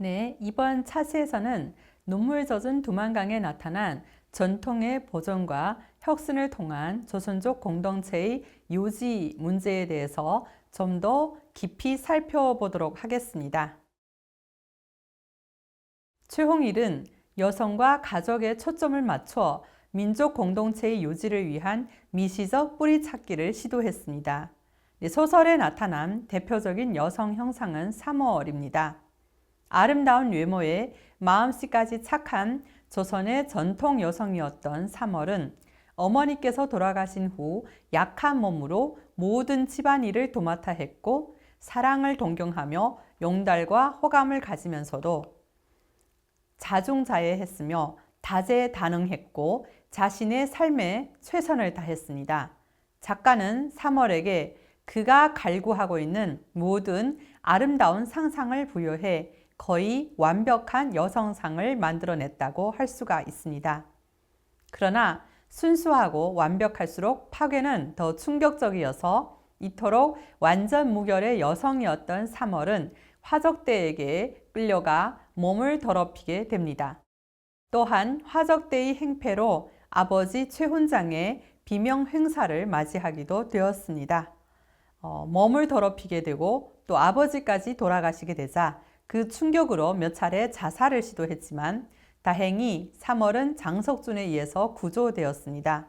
네, 이번 차시에서는 눈물 젖은 두만강에 나타난 전통의 보존과 혁신을 통한 조선족 공동체의 유지 문제에 대해서 좀 더 깊이 살펴보도록 하겠습니다. 최홍일은 여성과 가족에 초점을 맞춰 민족 공동체의 유지를 위한 미시적 뿌리 찾기를 시도했습니다. 소설에 나타난 대표적인 여성 형상은 사모어입니다. 아름다운 외모에 마음씨까지 착한 조선의 전통 여성이었던 사멀은 어머니께서 돌아가신 후 약한 몸으로 모든 집안일을 도맡아 했고 사랑을 동경하며 용달과 호감을 가지면서도 자중자애했으며 다재다능했고 자신의 삶에 최선을 다했습니다. 작가는 사멀에게 그가 갈구하고 있는 모든 아름다운 상상을 부여해 거의 완벽한 여성상을 만들어냈다고 할 수가 있습니다. 그러나 순수하고 완벽할수록 파괴는 더 충격적이어서 이토록 완전 무결의 여성이었던 사멀은 화적대에게 끌려가 몸을 더럽히게 됩니다. 또한 화적대의 행패로 아버지 최훈장의 비명 행사를 맞이하기도 되었습니다. 몸을 더럽히게 되고 또 아버지까지 돌아가시게 되자 그 충격으로 몇 차례 자살을 시도했지만 다행히 사멀은 장석준에 의해서 구조되었습니다.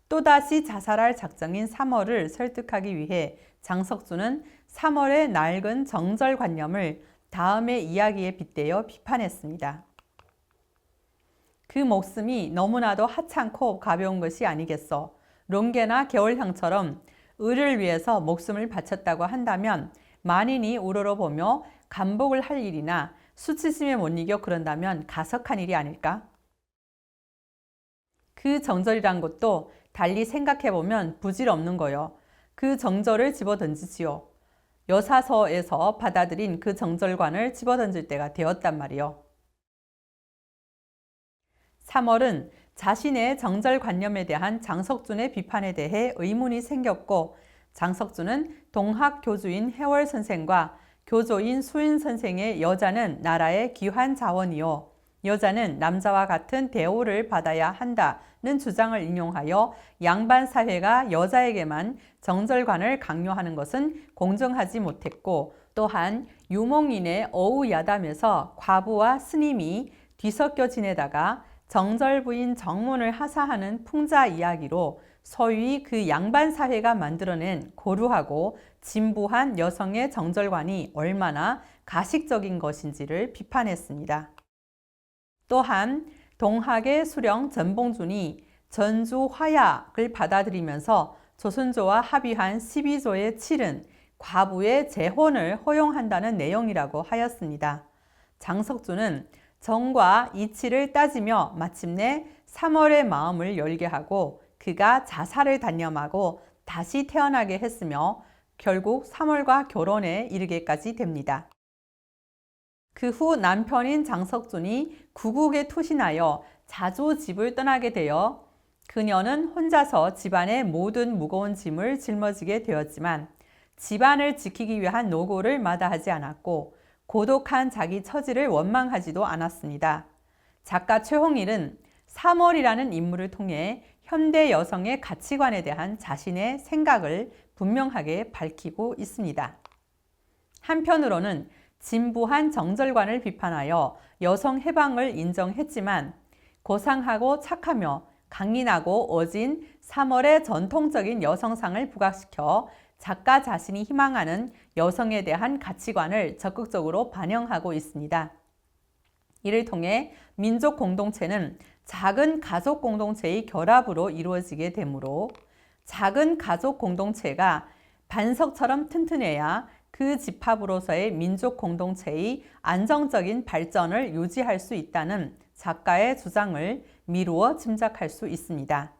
또다시 자살할 작정인 사멀을 설득하기 위해 장석준은 사멀의 낡은 정절관념을 다음의 이야기에 빗대어 비판했습니다. 그 목숨이 너무나도 하찮고 가벼운 것이 아니겠어. 롱게나 겨울향처럼 을을 위해서 목숨을 바쳤다고 한다면 만인이 우러러보며 감복을 할 일이나 수치심에 못 이겨 그런다면 가석한 일이 아닐까? 그 정절이란 것도 달리 생각해보면 부질없는 거요. 그 정절을 집어던지지요. 여사서에서 받아들인 그 정절관을 집어던질 때가 되었단 말이요. 사멀은 자신의 정절관념에 대한 장석준의 비판에 대해 의문이 생겼고 장석준은 동학교주인 해월 선생과 교조인 수인 선생의 여자는 나라의 귀한 자원이요 여자는 남자와 같은 대우를 받아야 한다는 주장을 인용하여 양반 사회가 여자에게만 정절관을 강요하는 것은 공정하지 못했고 또한 유목인의 어우야담에서 과부와 스님이 뒤섞여 지내다가 정절부인 정문을 하사하는 풍자 이야기로 소위 그 양반 사회가 만들어낸 고루하고 진부한 여성의 정절관이 얼마나 가식적인 것인지를 비판했습니다. 또한 동학의 수령 전봉준이 전주 화약을 받아들이면서 조선조와 합의한 12조의 7은 과부의 재혼을 허용한다는 내용이라고 하였습니다. 장석준은 정과 이치를 따지며 마침내 사멀의 마음을 열게 하고 그가 자살을 단념하고 다시 태어나게 했으며 결국 사멀과 결혼에 이르게까지 됩니다. 그 후 남편인 장석준이 구국에 투신하여 자주 집을 떠나게 되어 그녀는 혼자서 집안의 모든 무거운 짐을 짊어지게 되었지만 집안을 지키기 위한 노고를 마다하지 않았고 고독한 자기 처지를 원망하지도 않았습니다. 작가 최홍일은 사멀이라는 인물을 통해 현대 여성의 가치관에 대한 자신의 생각을 분명하게 밝히고 있습니다. 한편으로는 진부한 정절관을 비판하여 여성 해방을 인정했지만 고상하고 착하며 강인하고 어진 사멀의 전통적인 여성상을 부각시켜 작가 자신이 희망하는 여성에 대한 가치관을 적극적으로 반영하고 있습니다. 이를 통해 민족 공동체는 작은 가족 공동체의 결합으로 이루어지게 되므로 작은 가족 공동체가 반석처럼 튼튼해야 그 집합으로서의 민족 공동체의 안정적인 발전을 유지할 수 있다는 작가의 주장을 미루어 짐작할 수 있습니다.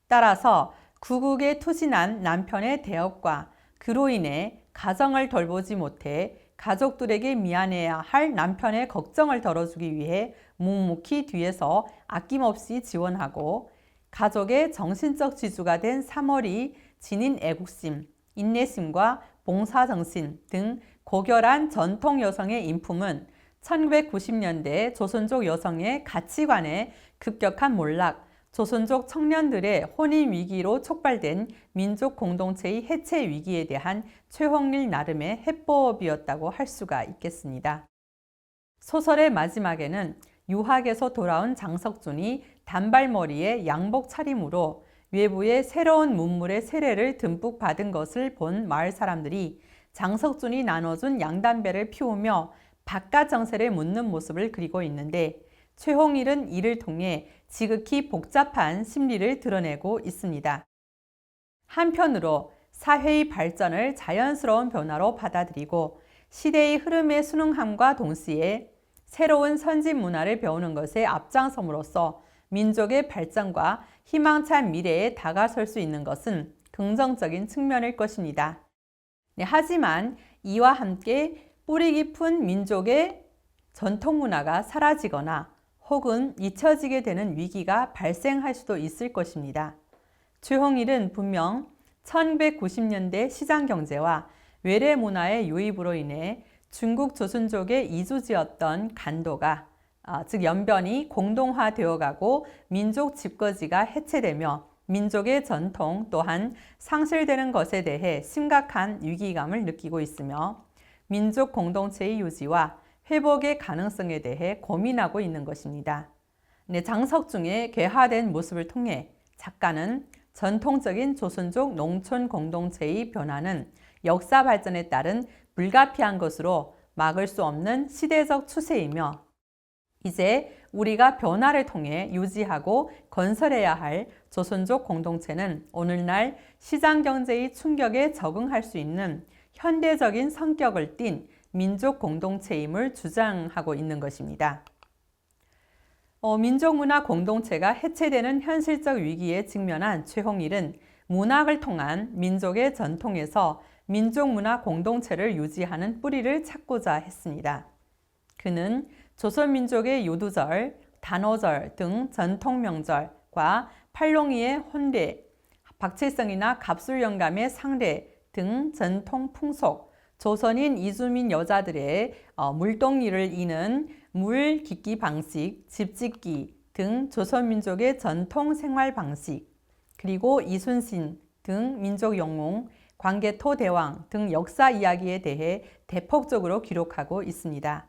따라서 구국에 투신한 남편의 대역과 그로 인해 가정을 돌보지 못해 가족들에게 미안해야 할 남편의 걱정을 덜어주기 위해 묵묵히 뒤에서 아낌없이 지원하고 가족의 정신적 지주가 된 사멀이 지닌 애국심, 인내심과 봉사정신 등 고결한 전통 여성의 인품은 1990년대 조선족 여성의 가치관의 급격한 몰락, 조선족 청년들의 혼인 위기로 촉발된 민족 공동체의 해체 위기에 대한 최홍일 나름의 해법이었다고 할 수가 있겠습니다. 소설의 마지막에는 유학에서 돌아온 장석준이 단발머리에 양복 차림으로 외부의 새로운 문물의 세례를 듬뿍 받은 것을 본 마을 사람들이 장석준이 나눠준 양담배를 피우며 바깥 정세를 묻는 모습을 그리고 있는데, 최홍일은 이를 통해 지극히 복잡한 심리를 드러내고 있습니다. 한편으로 사회의 발전을 자연스러운 변화로 받아들이고 시대의 흐름에 순응함과 동시에 새로운 선진 문화를 배우는 것에 앞장섬으로써 민족의 발전과 희망찬 미래에 다가설 수 있는 것은 긍정적인 측면일 것입니다. 하지만 이와 함께 뿌리 깊은 민족의 전통 문화가 사라지거나 혹은 잊혀지게 되는 위기가 발생할 수도 있을 것입니다. 최홍일은 분명 1990년대 시장경제와 외래 문화의 유입으로 인해 중국 조선족의 이주지였던 간도가 즉 연변이 공동화되어 가고 민족 집거지가 해체되며 민족의 전통 또한 상실되는 것에 대해 심각한 위기감을 느끼고 있으며 민족 공동체의 유지와 회복의 가능성에 대해 고민하고 있는 것입니다. 장석중의 괴화된 모습을 통해 작가는 전통적인 조선족 농촌 공동체의 변화는 역사 발전에 따른 불가피한 것으로 막을 수 없는 시대적 추세이며 이제 우리가 변화를 통해 유지하고 건설해야 할 조선족 공동체는 오늘날 시장경제의 충격에 적응할 수 있는 현대적인 성격을 띤 민족 공동체임을 주장하고 있는 것입니다. 민족문화 공동체가 해체되는 현실적 위기에 직면한 최홍일은 문학을 통한 민족의 전통에서 민족문화 공동체를 유지하는 뿌리를 찾고자 했습니다. 그는 조선민족의 요두절, 단오절 등 전통명절과 팔롱이의 혼례, 박칠성이나 갑술영감의 상례 등 전통 풍속, 조선인 이주민 여자들의 물동리를 이는 물 깃기 방식, 집짓기 등 조선민족의 전통 생활 방식, 그리고 이순신 등 민족 영웅, 광개토 대왕 등 역사 이야기에 대해 대폭적으로 기록하고 있습니다.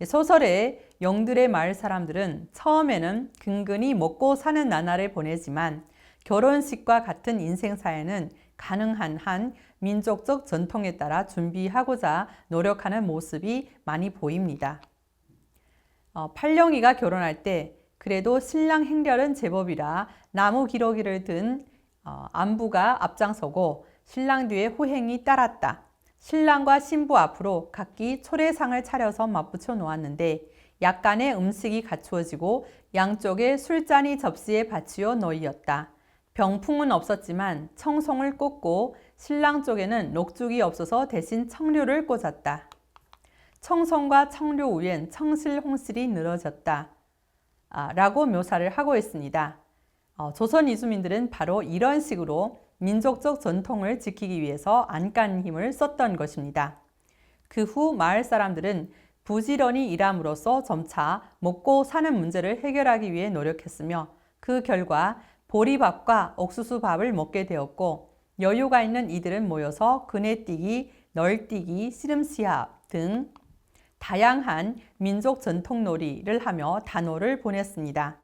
소설의 영들의 마을 사람들은 처음에는 근근히 먹고 사는 나날을 보내지만 결혼식과 같은 인생사에는 가능한 한 민족적 전통에 따라 준비하고자 노력하는 모습이 많이 보입니다. 팔령이가 결혼할 때 그래도 신랑 행렬은 제법이라 나무 기러기를 든 안부가 앞장서고 신랑 뒤에 호행이 따랐다. 신랑과 신부 앞으로 각기 초래상을 차려서 맞붙여 놓았는데 약간의 음식이 갖추어지고 양쪽에 술잔이 접시에 받치어 놓이었다. 병풍은 없었지만 청송을 꽂고 신랑 쪽에는 녹죽이 없어서 대신 청류를 꽂았다. 청송과 청류 위엔 청실 홍실이 늘어졌다. 라고 묘사를 하고 있습니다. 조선 이주민들은 바로 이런 식으로 민족적 전통을 지키기 위해서 안간 힘을 썼던 것입니다. 그 후 마을 사람들은 부지런히 일함으로써 점차 먹고 사는 문제를 해결하기 위해 노력했으며 그 결과 보리밥과 옥수수밥을 먹게 되었고 여유가 있는 이들은 모여서 그네뛰기, 널뛰기, 씨름시합 등 다양한 민족 전통놀이를 하며 단오를 보냈습니다.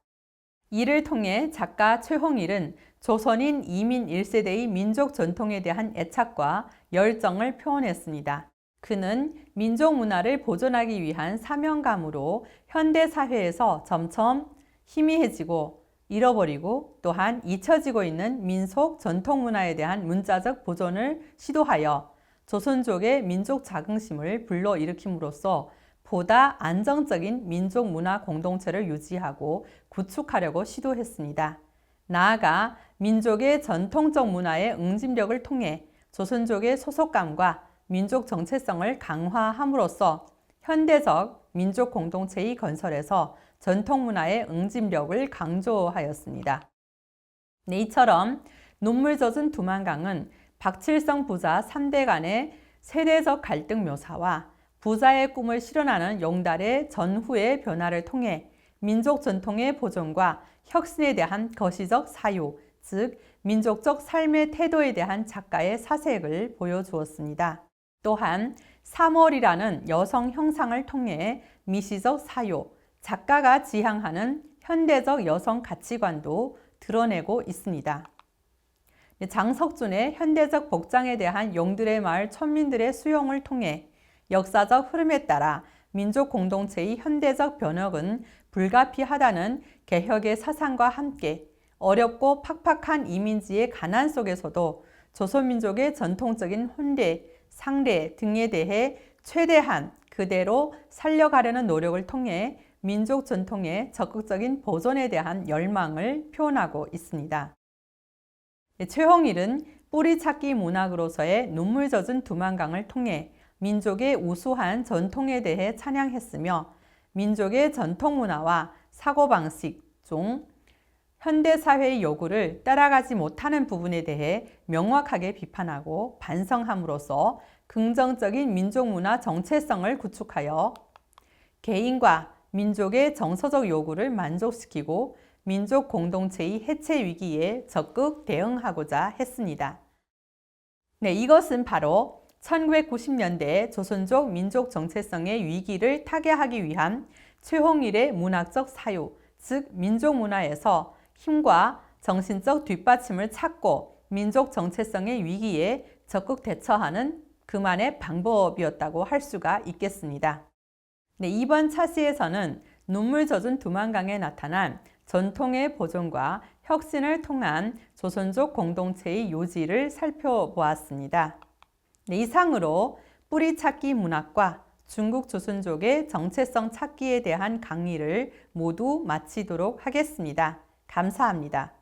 이를 통해 작가 최홍일은 조선인 이민 1세대의 민족 전통에 대한 애착과 열정을 표현했습니다. 그는 민족 문화를 보존하기 위한 사명감으로 현대 사회에서 점점 희미해지고 잃어버리고 또한 잊혀지고 있는 민속 전통 문화에 대한 문자적 보존을 시도하여 조선족의 민족 자긍심을 불러일으킴으로써 보다 안정적인 민족 문화 공동체를 유지하고 구축하려고 시도했습니다. 나아가 민족의 전통적 문화의 응집력을 통해 조선족의 소속감과 민족 정체성을 강화함으로써 현대적 민족 공동체의 건설에서 전통 문화의 응집력을 강조하였습니다. 이처럼 눈물 젖은 두만강은 박칠성 부자 3대 간의 세대적 갈등 묘사와 부자의 꿈을 실현하는 용달의 전후의 변화를 통해 민족 전통의 보존과 혁신에 대한 거시적 사유, 즉 민족적 삶의 태도에 대한 작가의 사색을 보여주었습니다. 또한 3월이라는 여성 형상을 통해 미시적 사유, 작가가 지향하는 현대적 여성 가치관도 드러내고 있습니다. 장석준의 현대적 복장에 대한 용들의 마을 천민들의 수용을 통해 역사적 흐름에 따라 민족 공동체의 현대적 변혁은 불가피하다는 개혁의 사상과 함께 어렵고 팍팍한 이민지의 가난 속에서도 조선민족의 전통적인 혼례, 상례 등에 대해 최대한 그대로 살려가려는 노력을 통해 민족 전통의 적극적인 보존에 대한 열망을 표현하고 있습니다. 최홍일은 뿌리찾기 문학으로서의 눈물 젖은 두만강을 통해 민족의 우수한 전통에 대해 찬양했으며 민족의 전통 문화와 사고방식 중 현대사회의 요구를 따라가지 못하는 부분에 대해 명확하게 비판하고 반성함으로써 긍정적인 민족문화 정체성을 구축하여 개인과 민족의 정서적 요구를 만족시키고 민족 공동체의 해체 위기에 적극 대응하고자 했습니다. 네, 이것은 바로 1990년대 조선족 민족 정체성의 위기를 타개하기 위한 최홍일의 문학적 사유, 즉 민족문화에서 힘과 정신적 뒷받침을 찾고 민족 정체성의 위기에 적극 대처하는 그만의 방법이었다고 할 수가 있겠습니다. 네, 이번 차시에서는 눈물 젖은 두만강에 나타난 전통의 보존과 혁신을 통한 조선족 공동체의 요지를 살펴보았습니다. 네, 이상으로 뿌리찾기 문학과 중국 조선족의 정체성 찾기에 대한 강의를 모두 마치도록 하겠습니다. 감사합니다.